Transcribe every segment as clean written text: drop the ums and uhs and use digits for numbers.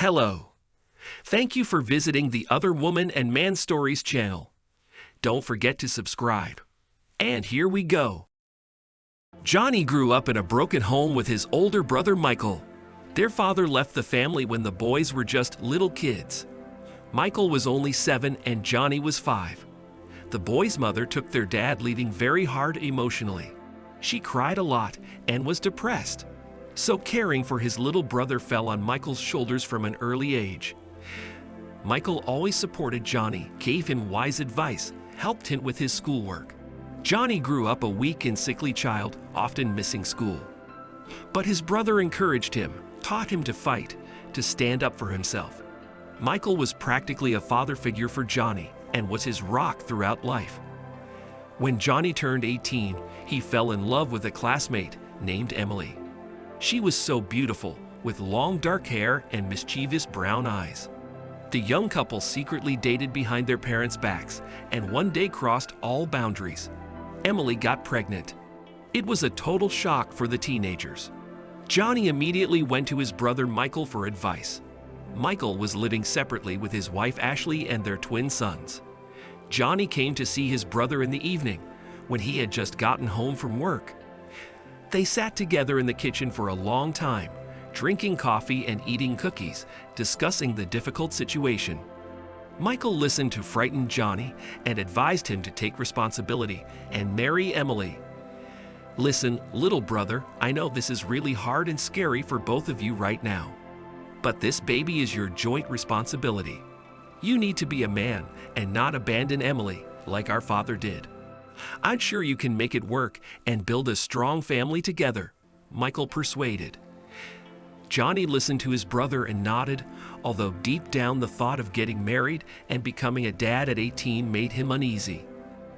Hello. Thank you for visiting the Other Woman and Man Stories channel. Don't forget to subscribe. And here we go. Johnny grew up in a broken home with his older brother Michael. Their father left the family when the boys were just little kids. Michael was only 7 and Johnny was 5. The boys' mother took their dad leaving very hard emotionally. She cried a lot and was depressed. So caring for his little brother fell on Michael's shoulders from an early age. Michael always supported Johnny, gave him wise advice, helped him with his schoolwork. Johnny grew up a weak and sickly child, often missing school. But his brother encouraged him, taught him to fight, to stand up for himself. Michael was practically a father figure for Johnny and was his rock throughout life. When Johnny turned 18, he fell in love with a classmate named Emily. She was so beautiful, with long dark hair and mischievous brown eyes. The young couple secretly dated behind their parents' backs and one day crossed all boundaries. Emily got pregnant. It was a total shock for the teenagers. Johnny immediately went to his brother Michael for advice. Michael was living separately with his wife Ashley and their twin sons. Johnny came to see his brother in the evening when he had just gotten home from work. They sat together in the kitchen for a long time, drinking coffee and eating cookies, discussing the difficult situation. Michael listened to frightened Johnny and advised him to take responsibility and marry Emily. "Listen, little brother, I know this is really hard and scary for both of you right now. But this baby is your joint responsibility. You need to be a man and not abandon Emily like our father did. I'm sure you can make it work and build a strong family together," Michael persuaded. Johnny listened to his brother and nodded, although deep down the thought of getting married and becoming a dad at 18 made him uneasy.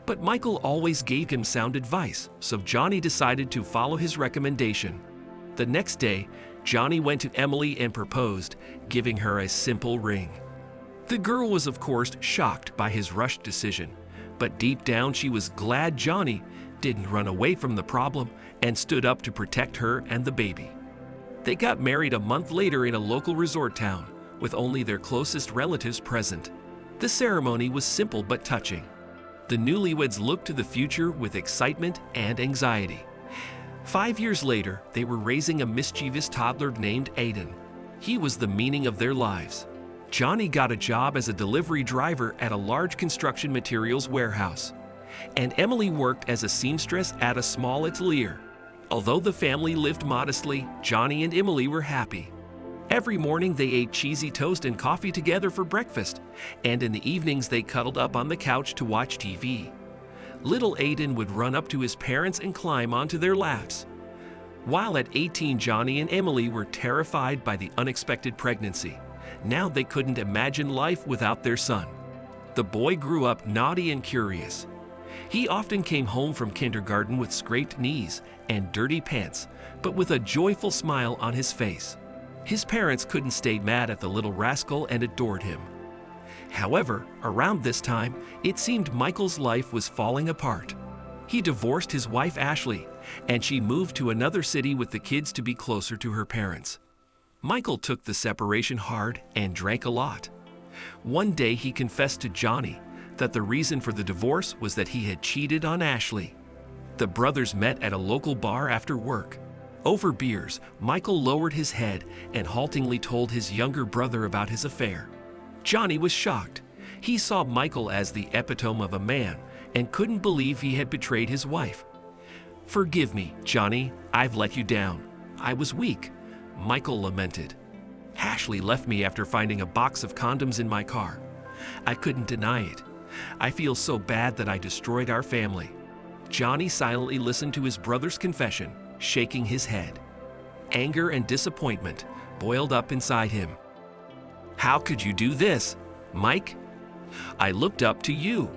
But Michael always gave him sound advice, so Johnny decided to follow his recommendation. The next day, Johnny went to Emily and proposed, giving her a simple ring. The girl was of course shocked by his rushed decision, but deep down she was glad Johnny didn't run away from the problem and stood up to protect her and the baby. They got married a month later in a local resort town, with only their closest relatives present. The ceremony was simple but touching. The newlyweds looked to the future with excitement and anxiety. 5 years later, they were raising a mischievous toddler named Aidan. He was the meaning of their lives. Johnny got a job as a delivery driver at a large construction materials warehouse, and Emily worked as a seamstress at a small atelier. Although the family lived modestly, Johnny and Emily were happy. Every morning they ate cheesy toast and coffee together for breakfast, and in the evenings they cuddled up on the couch to watch TV. Little Aidan would run up to his parents and climb onto their laps. While at 18, Johnny and Emily were terrified by the unexpected pregnancy. Now they couldn't imagine life without their son. The boy grew up naughty and curious. He often came home from kindergarten with scraped knees and dirty pants, but with a joyful smile on his face. His parents couldn't stay mad at the little rascal and adored him. However, around this time, it seemed Michael's life was falling apart. He divorced his wife Ashley, and she moved to another city with the kids to be closer to her parents. Michael took the separation hard and drank a lot. One day he confessed to Johnny that the reason for the divorce was that he had cheated on Ashley. The brothers met at a local bar after work. Over beers, Michael lowered his head and haltingly told his younger brother about his affair. Johnny was shocked. He saw Michael as the epitome of a man and couldn't believe he had betrayed his wife. "Forgive me, Johnny, I've let you down. I was weak," Michael lamented. "Ashley left me after finding a box of condoms in my car. I couldn't deny it. I feel so bad that I destroyed our family." Johnny silently listened to his brother's confession, shaking his head. Anger and disappointment boiled up inside him. "How could you do this, Mike? I looked up to you.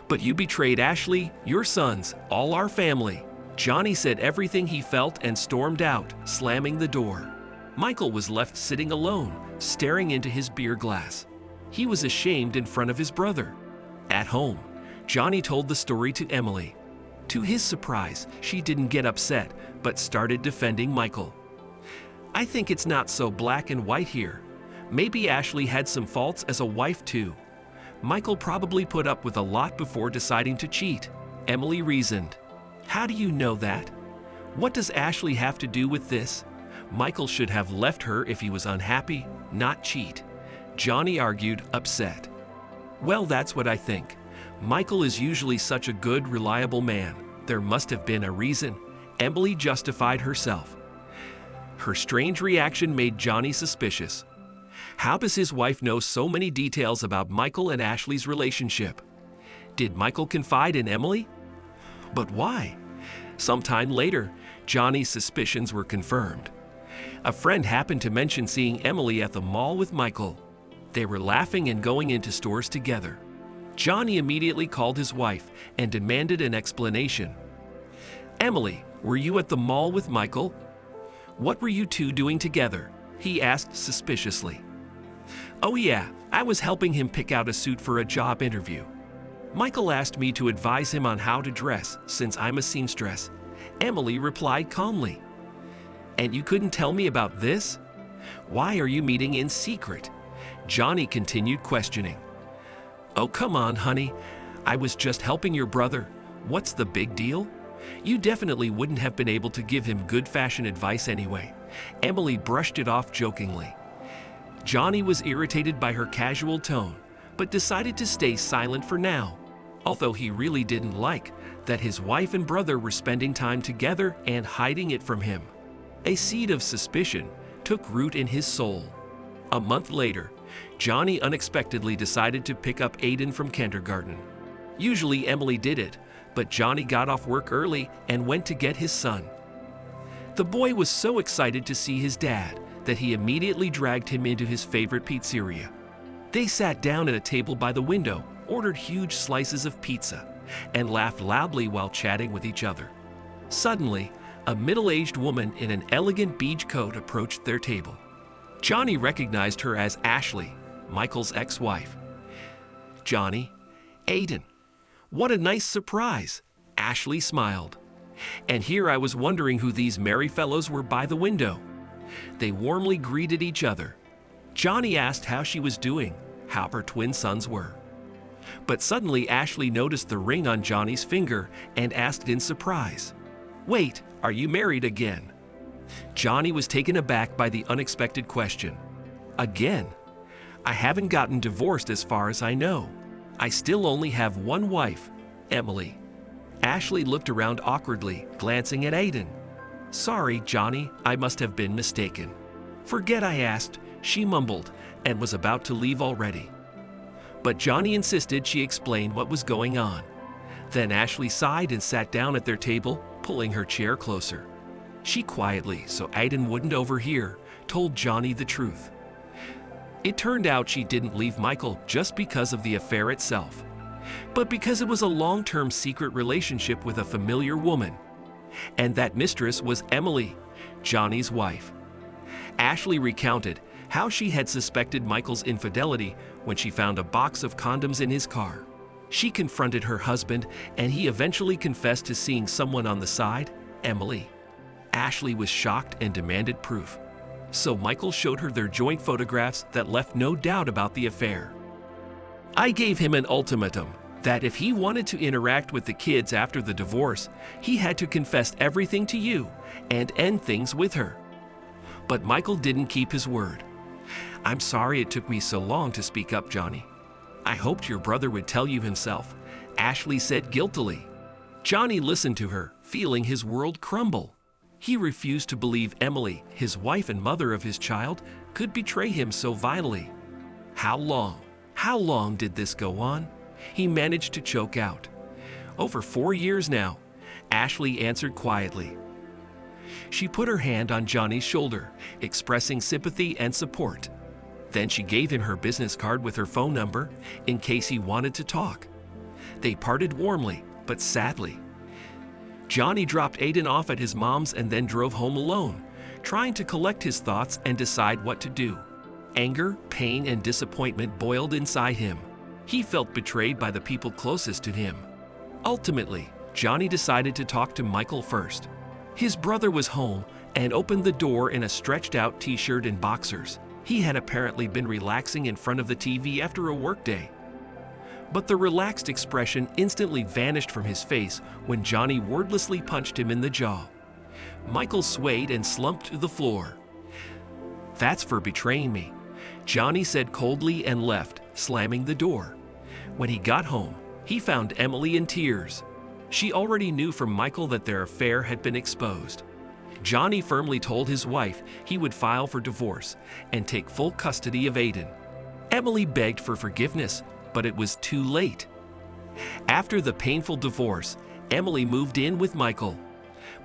But you betrayed Ashley, your sons, all our family." Johnny said everything he felt and stormed out, slamming the door. Michael was left sitting alone, staring into his beer glass. He was ashamed in front of his brother. At home, Johnny told the story to Emily. To his surprise, she didn't get upset, but started defending Michael. "I think it's not so black and white here. Maybe Ashley had some faults as a wife too. Michael probably put up with a lot before deciding to cheat, Emily reasoned. How do you know that? What does Ashley have to do with this? Michael should have left her if he was unhappy, not cheat. Johnny argued, upset. Well, that's what I think. Michael is usually such a good, reliable man. There must have been a reason. Emily justified herself. Her strange reaction made Johnny suspicious. How does his wife know so many details about Michael and Ashley's relationship? Did Michael confide in Emily? But why? Sometime later, Johnny's suspicions were confirmed. A friend happened to mention seeing Emily at the mall with Michael. They were laughing and going into stores together. Johnny immediately called his wife and demanded an explanation. Emily, were you at the mall with Michael? What were you two doing together? He asked suspiciously. Oh yeah, I was helping him pick out a suit for a job interview. Michael asked me to advise him on how to dress since I'm a seamstress. Emily replied calmly. And you couldn't tell me about this? Why are you meeting in secret? Johnny continued questioning. Oh, come on, honey. I was just helping your brother. What's the big deal? You definitely wouldn't have been able to give him good fashion advice anyway. Emily brushed it off jokingly. Johnny was irritated by her casual tone, but decided to stay silent for now, although he really didn't like that his wife and brother were spending time together and hiding it from him. A seed of suspicion took root in his soul. A month later, Johnny unexpectedly decided to pick up Aidan from kindergarten. Usually Emily did it, but Johnny got off work early and went to get his son. The boy was so excited to see his dad that he immediately dragged him into his favorite pizzeria. They sat down at a table by the window, ordered huge slices of pizza, and laughed loudly while chatting with each other. Suddenly, a middle-aged woman in an elegant beige coat approached their table. Johnny recognized her as Ashley, Michael's ex-wife. Johnny, Aidan, what a nice surprise, Ashley smiled. And here I was wondering who these merry fellows were by the window. They warmly greeted each other. Johnny asked how she was doing, how her twin sons were. But suddenly Ashley noticed the ring on Johnny's finger and asked in surprise, "Wait, are you married again?" Johnny was taken aback by the unexpected question. Again? I haven't gotten divorced as far as I know. I still only have one wife, Emily. Ashley looked around awkwardly, glancing at Aidan. Sorry, Johnny, I must have been mistaken. Forget I asked, she mumbled, and was about to leave already. But Johnny insisted she explain what was going on. Then Ashley sighed and sat down at their table, pulling her chair closer. She quietly, so Aidan wouldn't overhear, told Johnny the truth. It turned out she didn't leave Michael just because of the affair itself, but because it was a long-term secret relationship with a familiar woman. And that mistress was Emily, Johnny's wife. Ashley recounted how she had suspected Michael's infidelity when she found a box of condoms in his car. She confronted her husband, and he eventually confessed to seeing someone on the side, Emily. Ashley was shocked and demanded proof. So Michael showed her their joint photographs that left no doubt about the affair. I gave him an ultimatum that if he wanted to interact with the kids after the divorce, he had to confess everything to you and end things with her. But Michael didn't keep his word. I'm sorry it took me so long to speak up, Johnny. I hoped your brother would tell you himself, Ashley said guiltily. Johnny listened to her, feeling his world crumble. He refused to believe Emily, his wife and mother of his child, could betray him so vitally. How long did this go on? He managed to choke out. Over 4 years now, Ashley answered quietly. She put her hand on Johnny's shoulder, expressing sympathy and support. Then she gave him her business card with her phone number in case he wanted to talk. They parted warmly, but sadly. Johnny dropped Aidan off at his mom's and then drove home alone, trying to collect his thoughts and decide what to do. Anger, pain, and disappointment boiled inside him. He felt betrayed by the people closest to him. Ultimately, Johnny decided to talk to Michael first. His brother was home and opened the door in a stretched-out t-shirt and boxers. He had apparently been relaxing in front of the TV after a workday. But the relaxed expression instantly vanished from his face when Johnny wordlessly punched him in the jaw. Michael swayed and slumped to the floor. "That's for betraying me," Johnny said coldly and left, slamming the door. When he got home, he found Emily in tears. She already knew from Michael that their affair had been exposed. Johnny firmly told his wife he would file for divorce and take full custody of Aidan. Emily begged for forgiveness, but it was too late. After the painful divorce, Emily moved in with Michael.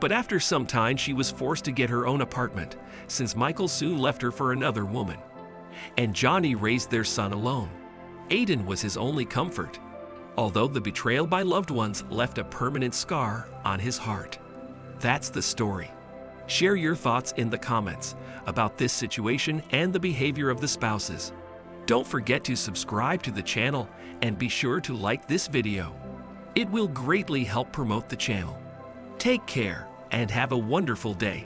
But after some time, she was forced to get her own apartment, since Michael soon left her for another woman. And Johnny raised their son alone. Aidan was his only comfort, although the betrayal by loved ones left a permanent scar on his heart. That's the story. Share your thoughts in the comments about this situation and the behavior of the spouses. Don't forget to subscribe to the channel and be sure to like this video. It will greatly help promote the channel. Take care and have a wonderful day.